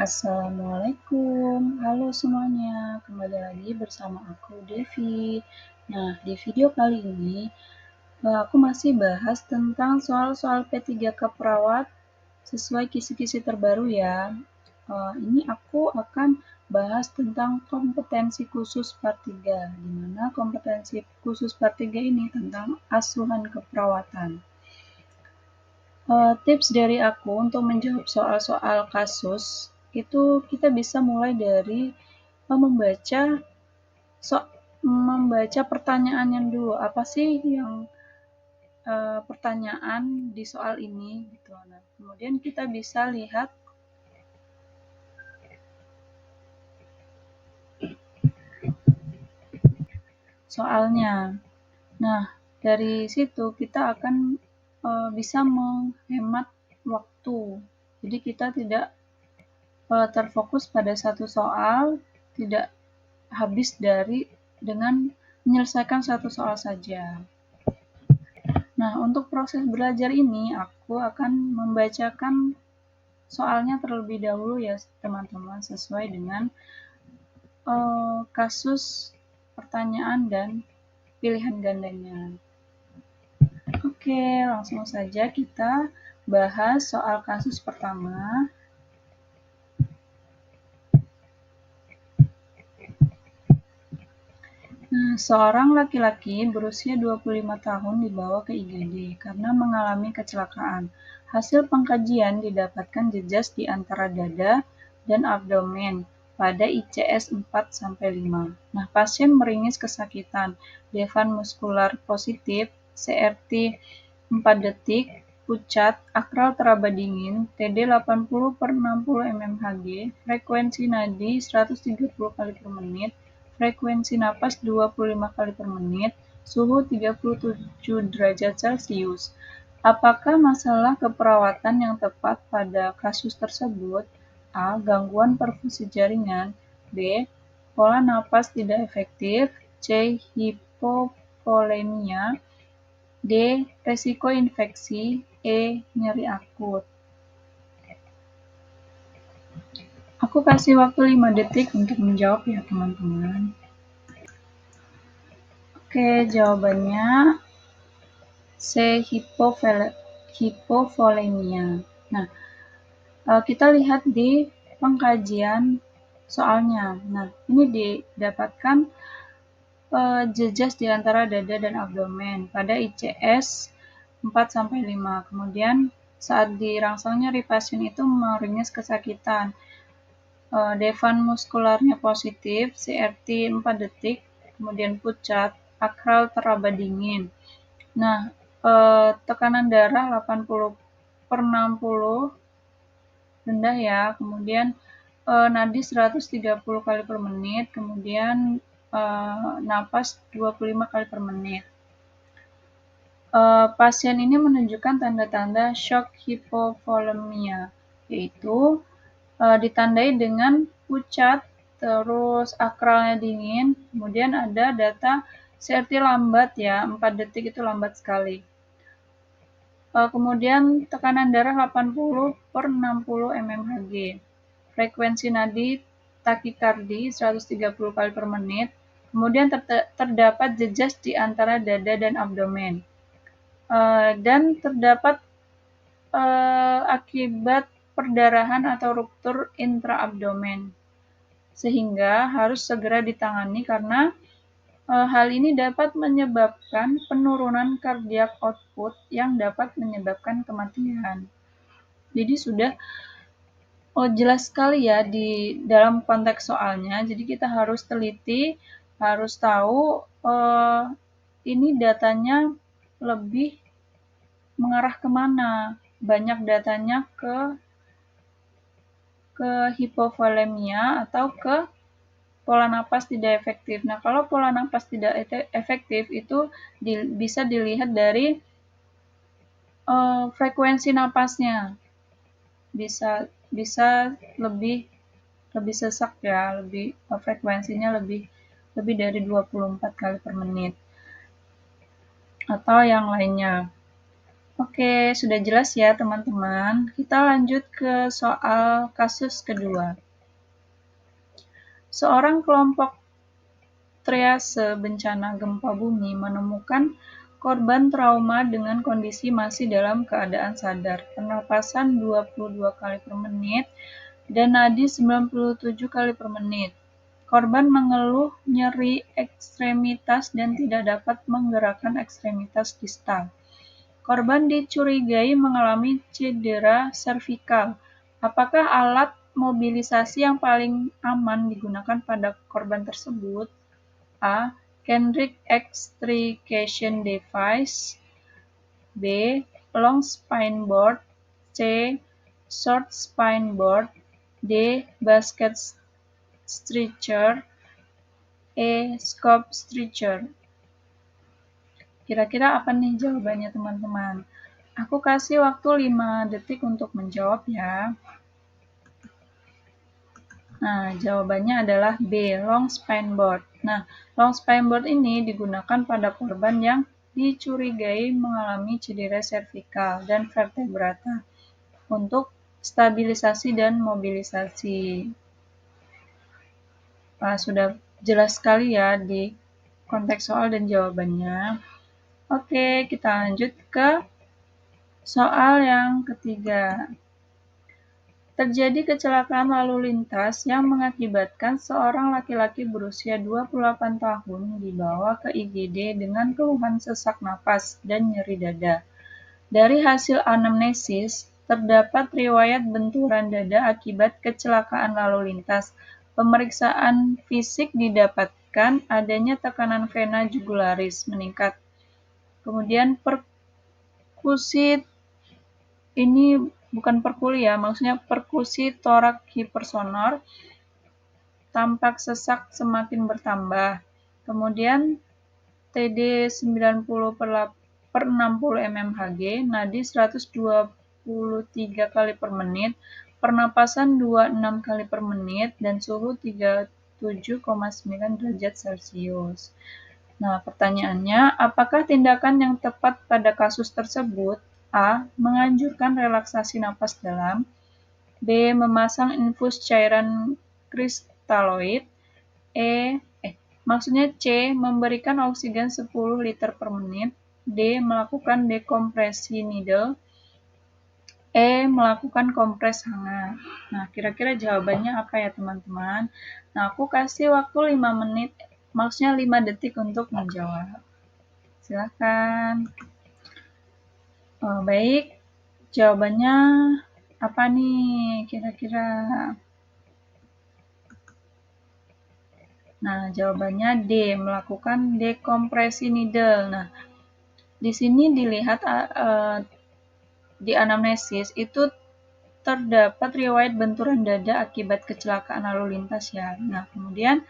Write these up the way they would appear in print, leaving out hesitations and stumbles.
Assalamualaikum, halo semuanya, kembali lagi bersama aku Devi. Nah, di video kali ini aku masih bahas tentang soal-soal P3K perawat sesuai kisi-kisi terbaru ya. Ini aku akan bahas tentang kompetensi khusus part 3, di mana kompetensi khusus part 3 ini tentang asuhan keperawatan. Tips dari aku untuk menjawab soal-soal kasus itu kita bisa mulai dari membaca pertanyaannya dulu. Apa sih yang pertanyaan di soal ini gitu. Nah, kemudian kita bisa lihat soalnya. Nah, dari situ kita akan bisa menghemat waktu. Jadi kita tidak terfokus pada satu soal, tidak habis dengan menyelesaikan satu soal saja. Nah, untuk proses belajar ini, aku akan membacakan soalnya terlebih dahulu ya teman-teman, sesuai dengan kasus, pertanyaan, dan pilihan gandanya. Oke, langsung saja kita bahas soal kasus pertama. Nah, seorang laki-laki berusia 25 tahun dibawa ke IGD karena mengalami kecelakaan. Hasil pengkajian didapatkan jejas di antara dada dan abdomen pada ICS 4-5. Nah, pasien meringis kesakitan, Devan muskular positif, CRT 4 detik, pucat, akral teraba dingin, TD 80/60 mmHg, frekuensi nadi 130 kali per menit, frekuensi napas 25 kali per menit, suhu 37 derajat Celcius. Apakah masalah keperawatan yang tepat pada kasus tersebut? A. Gangguan perfusi jaringan. B. Pola napas tidak efektif. C. Hipovolemia. D. Resiko infeksi. E. Nyeri akut. Aku kasih waktu 5 detik untuk menjawab ya teman-teman. Oke, jawabannya C. Hipovolemia. Nah, kita lihat di pengkajian soalnya. Nah, ini didapatkan jejas di antara dada dan abdomen pada ICS 4-5. Kemudian saat dirangsang nyeri, pasien itu meringis kesakitan. Devan muskularnya positif, CRT 4 detik, kemudian pucat, akral teraba dingin. Nah, tekanan darah 80/60 rendah ya, kemudian nadi 130 kali per menit, kemudian napas 25 kali per menit. Pasien ini menunjukkan tanda-tanda shock hipovolemia, yaitu ditandai dengan pucat, terus akralnya dingin, kemudian ada data CRT lambat ya, 4 detik itu lambat sekali. Kemudian tekanan darah 80/60 mmHg, frekuensi nadi takikardi 130 kali per menit, kemudian terdapat jejas di antara dada dan abdomen, dan terdapat akibat perdarahan atau ruptur intraabdomen, sehingga harus segera ditangani karena hal ini dapat menyebabkan penurunan cardiac output yang dapat menyebabkan kematian. Jadi sudah jelas sekali ya di dalam konteks soalnya. Jadi kita harus teliti, harus tahu ini datanya lebih mengarah kemana. Banyak datanya ke hipovolemia atau ke pola napas tidak efektif. Nah, kalau pola napas tidak efektif itu bisa dilihat dari frekuensi napasnya. Bisa lebih sesak ya, frekuensinya lebih dari 24 kali per menit atau yang lainnya. Oke, sudah jelas ya teman-teman. Kita lanjut ke soal kasus kedua. Seorang kelompok triase bencana gempa bumi menemukan korban trauma dengan kondisi masih dalam keadaan sadar, pernapasan 22 kali per menit, dan nadi 97 kali per menit. Korban mengeluh nyeri ekstremitas dan tidak dapat menggerakkan ekstremitas distal. Korban dicurigai mengalami cedera servikal. Apakah alat mobilisasi yang paling aman digunakan pada korban tersebut? A. Kendrick extrication device. B. Long spine board. C. Short spine board. D. Basket stretcher. E. Scope stretcher. Kira-kira apa nih jawabannya teman-teman? Aku kasih waktu 5 detik untuk menjawab ya. Nah, jawabannya adalah B, long spine board. Nah, long spine board ini digunakan pada korban yang dicurigai mengalami cedera servikal dan vertebrata untuk stabilisasi dan mobilisasi. Sudah jelas sekali ya di konteks soal dan jawabannya. Oke, kita lanjut ke soal yang ketiga. Terjadi kecelakaan lalu lintas yang mengakibatkan seorang laki-laki berusia 28 tahun dibawa ke IGD dengan keluhan sesak napas dan nyeri dada. Dari hasil anamnesis, terdapat riwayat benturan dada akibat kecelakaan lalu lintas. Pemeriksaan fisik didapatkan adanya tekanan vena jugularis meningkat. Kemudian perkusi ini bukan perkuli ya, maksudnya perkusi torak hipersonor, tampak sesak semakin bertambah. Kemudian TD 90/60 mmHg, nadi 123 kali per menit, pernapasan 26 kali per menit, dan suhu 37,9 derajat Celcius. Nah, pertanyaannya, apakah tindakan yang tepat pada kasus tersebut? A. Menganjurkan relaksasi napas dalam. B. Memasang infus cairan kristaloid. Maksudnya C. Memberikan oksigen 10 liter per menit. D. Melakukan dekompresi needle. E. Melakukan kompres hangat. Nah, kira-kira jawabannya apa ya teman-teman? Nah, aku kasih waktu 5 menit, maksudnya 5 detik untuk menjawab. Silakan. Baik, jawabannya apa nih kira-kira? Nah, jawabannya D, melakukan dekompresi needle. Nah, di sini dilihat di anamnesis itu terdapat riwayat benturan dada akibat kecelakaan lalu lintas ya. Nah, kemudian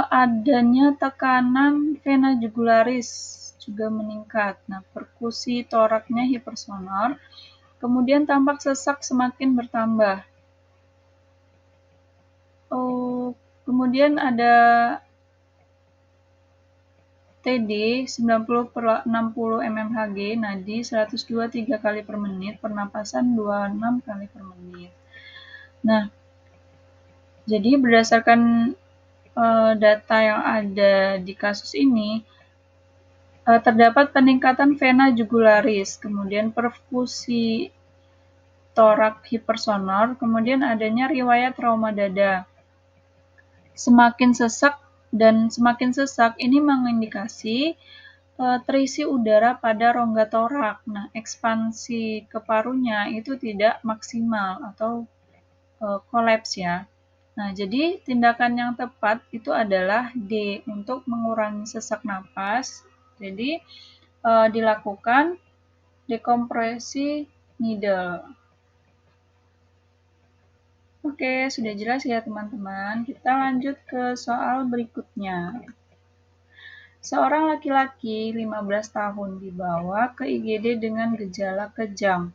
adanya tekanan vena jugularis juga meningkat. Nah, perkusi toraknya hipersonor. Kemudian tampak sesak semakin bertambah. Kemudian ada TD 90/60 mmHg, nadi 123 kali per menit, pernapasan 26 kali per menit. Nah, jadi berdasarkan data yang ada di kasus ini, terdapat peningkatan vena jugularis, kemudian perfusi torak hipersonor, kemudian adanya riwayat trauma dada. Semakin sesak ini mengindikasi terisi udara pada rongga torak. Nah, ekspansi ke parunya itu tidak maksimal atau kolaps ya. Nah, jadi tindakan yang tepat itu adalah D, untuk mengurangi sesak napas. Jadi dilakukan dekompresi needle. Oke, sudah jelas ya teman-teman. Kita lanjut ke soal berikutnya. Seorang laki-laki 15 tahun dibawa ke IGD dengan gejala kejang.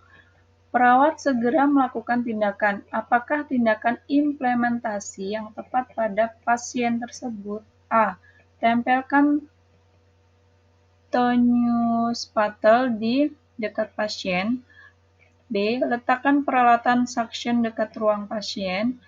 Perawat segera melakukan tindakan. Apakah tindakan implementasi yang tepat pada pasien tersebut? A. Tempelkan tonius patel di dekat pasien. B. Letakkan peralatan suction dekat ruang pasien.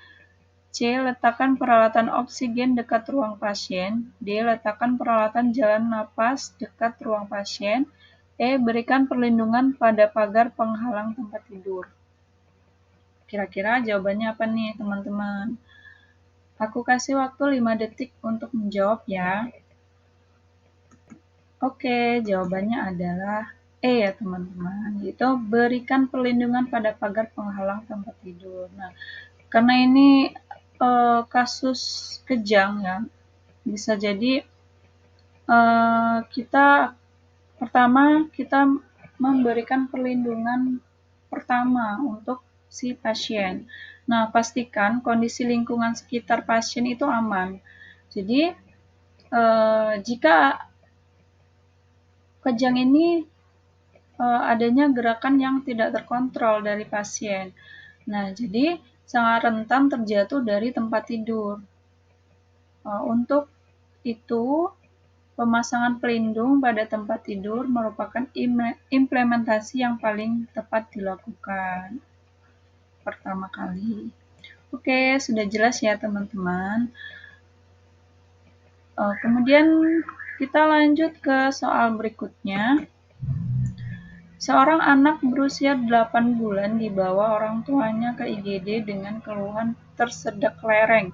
C. Letakkan peralatan oksigen dekat ruang pasien. D. Letakkan peralatan jalan napas dekat ruang pasien. E. Berikan perlindungan pada pagar penghalang tempat tidur. Kira-kira jawabannya apa nih, teman-teman? Aku kasih waktu 5 detik untuk menjawab ya. Oke, jawabannya adalah E ya teman-teman, yaitu berikan perlindungan pada pagar penghalang tempat tidur. Nah, karena ini kasus kejang ya, bisa jadi kita memberikan perlindungan pertama untuk si pasien. Nah, pastikan kondisi lingkungan sekitar pasien itu aman. Jadi, jika kejang ini adanya gerakan yang tidak terkontrol dari pasien. Nah, jadi sangat rentan terjatuh dari tempat tidur. Untuk itu, pemasangan pelindung pada tempat tidur merupakan implementasi yang paling tepat dilakukan pertama kali. Oke, sudah jelas ya teman-teman. Kemudian kita lanjut ke soal berikutnya. Seorang anak berusia 8 bulan dibawa orang tuanya ke IGD dengan keluhan tersedak lereng.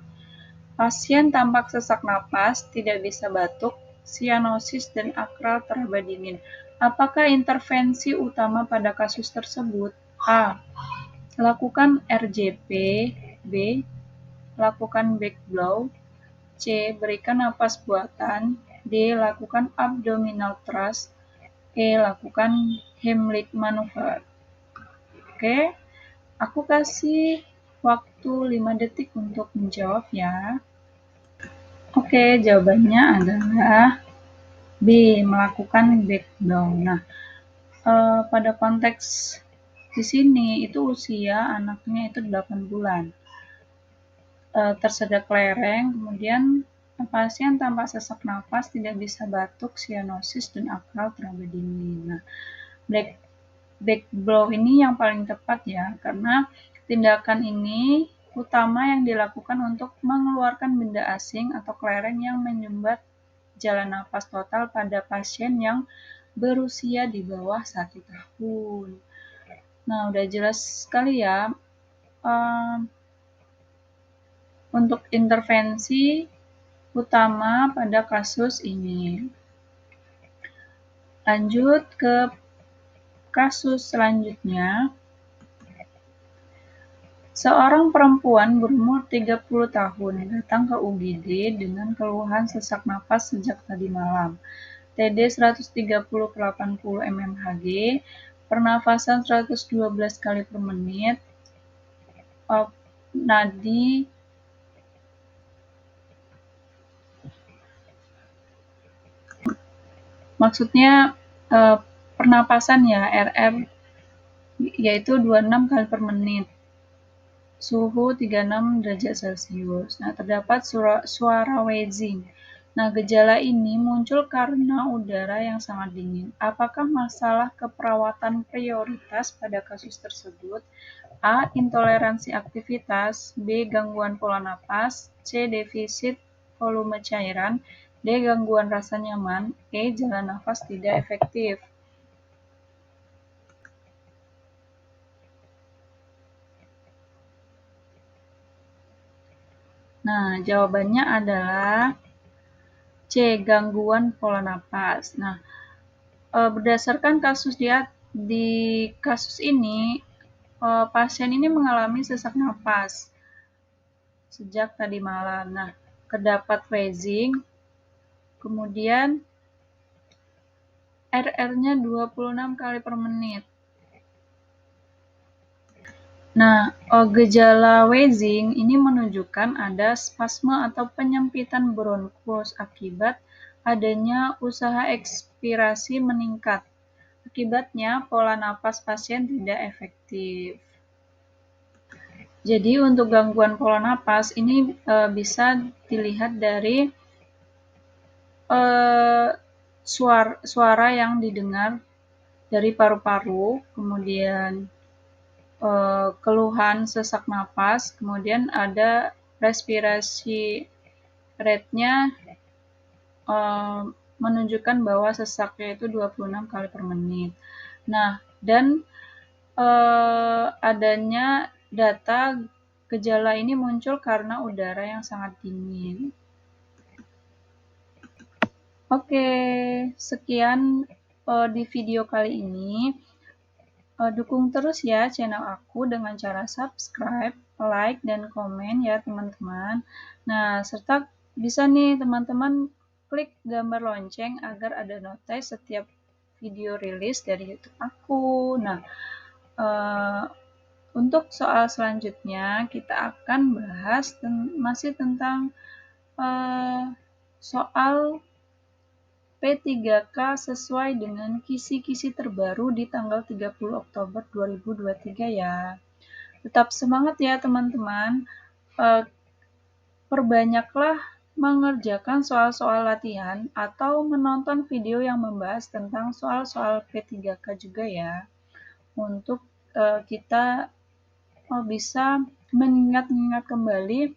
Pasien tampak sesak napas, tidak bisa batuk, sianosis, dan akral teraba dingin. Apakah intervensi utama pada kasus tersebut? A. Lakukan RJP. B. Lakukan back blow. C. Berikan napas buatan. D. Lakukan abdominal thrust. E. Lakukan Heimlich maneuver. Oke, aku kasih waktu 5 detik untuk menjawab ya. Oke, jawabannya adalah B. Melakukan back blow. Nah, pada konteks di sini itu usia anaknya itu 8 bulan. Tersedak lereng, kemudian pasien tanpa sesak napas, tidak bisa batuk, sianosis, dan akral teraba dingin. Nah, back blow ini yang paling tepat ya, karena tindakan ini utama yang dilakukan untuk mengeluarkan benda asing atau kelereng yang menyumbat jalan napas total pada pasien yang berusia di bawah 1 tahun. Nah, udah jelas sekali ya untuk intervensi utama pada kasus ini. Lanjut ke kasus selanjutnya. Seorang perempuan berumur 30 tahun datang ke UGD dengan keluhan sesak napas sejak tadi malam. TD 130/80 mmHg, pernafasan 112 kali per menit, nadi maksudnya pernapasan ya, RR yaitu 26 kali per menit, suhu 36 derajat Celcius. Nah, terdapat suara wheezing. Nah, gejala ini muncul karena udara yang sangat dingin. Apakah masalah keperawatan prioritas pada kasus tersebut? A. Intoleransi aktivitas. B. Gangguan pola napas. C. Defisit volume cairan. D. Gangguan rasa nyaman. E. Jalan nafas tidak efektif. Nah, jawabannya adalah C. Gangguan pola napas. Nah, berdasarkan kasus di kasus ini, pasien ini mengalami sesak napas sejak tadi malam. Nah, terdapat wheezing, kemudian RR-nya 26 kali per menit. Nah, gejala wheezing ini menunjukkan ada spasme atau penyempitan bronkus akibat adanya usaha ekspirasi meningkat. Akibatnya, pola napas pasien tidak efektif. Jadi, untuk gangguan pola napas ini bisa dilihat dari suara yang didengar dari paru-paru, kemudian keluhan sesak napas, kemudian ada respirasi rate-nya menunjukkan bahwa sesaknya itu 26 kali per menit. Nah, dan adanya data gejala ini muncul karena udara yang sangat dingin. Oke, sekian di video kali ini. Dukung terus ya channel aku dengan cara subscribe, like, dan komen ya teman-teman. Nah, serta bisa nih teman-teman klik gambar lonceng agar ada notif setiap video rilis dari YouTube aku. Nah, untuk soal selanjutnya kita akan bahas masih tentang soal P3K sesuai dengan kisi-kisi terbaru di tanggal 30 Oktober 2023 ya. Tetap semangat ya teman-teman. Perbanyaklah mengerjakan soal-soal latihan atau menonton video yang membahas tentang soal-soal P3K juga ya. Untuk kita bisa mengingat-ingat kembali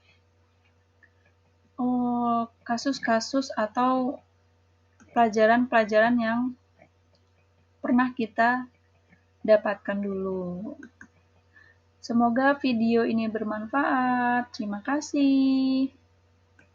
kasus-kasus atau pelajaran-pelajaran yang pernah kita dapatkan dulu. Semoga video ini bermanfaat. Terima kasih.